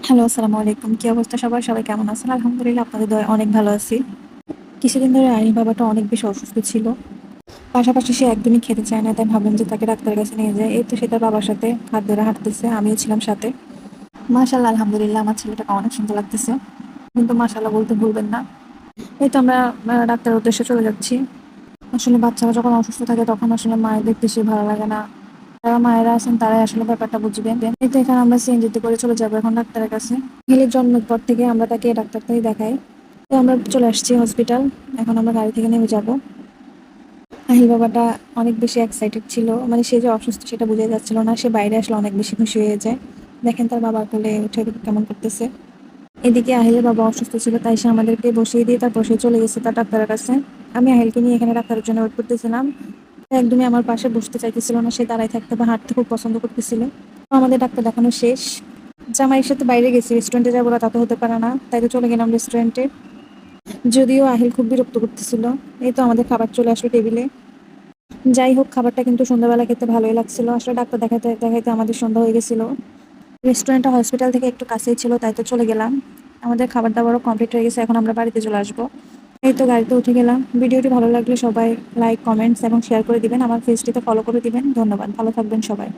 Hello, আসসালামু আলাইকুম। কি অবস্থা সবার? সবাই কেমন আছেন? আলহামদুলিল্লাহ আপনাদের দয়ায় অনেক ভালো আছি। কিছুদিন ধরে আরিফ বাবাটা অনেক বেশি অসুস্থ ছিল। পাশাপাশি সে একদমই খেতে চায় না। তাই ভাবলাম যে তাকে ডাক্তারের কাছে নিয়ে যাই। এই তো সে তার বাবার সাথে হাত ধরে হাঁটতেছে। আমিও ছিলাম সাথে। মাশাআল্লাহ আলহামদুলিল্লাহ আমার ছেলেটাকে অনেক সুন্দর লাগতেছে। কিন্তু মাশাআল্লাহ বলতে ভুলবেন না। এই তো আমরা ডাক্তারের উদ্দেশ্যে চলে যাচ্ছি। আসলে বাচ্চারা যখন অসুস্থ থাকে তখন আসলে মায়েদের বেশি ভালো লাগে না। যারা মায়েরা আছেন তারাই আসলে ব্যাপারটা বুঝবেন। এই তো এখানে আমরা সিএনজিতে করে চলে যাবো এখন ডাক্তারের কাছে। হিলের জন্মের পর থেকে আমরা তাকে ডাক্তারটাই দেখাই। তো আমরা চলে আসছি হসপিটাল। এখন আমরা গাড়ি থেকে নেমে যাব। আহিল বাবাটা অনেক বেশি এক্সাইটেড ছিল, মানে সে যে অসুস্থ সেটা বোঝা যাচ্ছিল না। সে বাইরে আসলে অনেক বেশি খুশি হয়ে যায়। দেখেন তার বাবা কোলে উঠে কেমন করতেছে। এদিকে আহিলের বাবা অসুস্থ ছিল, তাই সে আমাদেরকে বসিয়ে দিয়ে তারপর সে চলে গেছে তার ডাক্তারের কাছে। আমি আহিলকে নিয়ে এখানে ডাক্তারের জন্য ওয়েট করতেছিলাম। একদমই আমার পাশে বসতে চাইতেছিল না, সে দাঁড়ায় থাকতে বা হাঁটতে খুব পছন্দ করতেছিল। তো আমাদের ডাক্তার দেখানো শেষ। জামাইয়ের সাথে বাইরে গেছি, রেস্টুরেন্টে যাবো না তা তো হতে পারে না, তাই তো চলে গেলাম রেস্টুরেন্টে। যদিও আহিল খুব বিরক্ত করতেছিল। এই তো আমাদের খাবার চলে আসলো টেবিলে। যাই হোক, খাবারটা কিন্তু সন্ধ্যাবেলা খেতে ভালোই লাগছিল। আসলে ডাক্তার দেখাতে দেখাইতে আমাদের সন্ধ্যা হয়ে গেছিল। রেস্টুরেন্টটা হসপিটাল থেকে একটু কাছেই ছিল, তাই তো চলে গেলাম। আমাদের খাবার দাবারও কমপ্লিট হয়ে গেছে, এখন আমরা বাড়িতে চলে আসবো। এই তো গাড়িতে উঠে গেলাম। ভিডিওটি ভালো লাগলে সবাই লাইক, কমেন্টস এবং শেয়ার করে দিবেন। আমার পেজটিতে ফলো করে দিবেন। ধন্যবাদ, ভালো থাকবেন সবাই।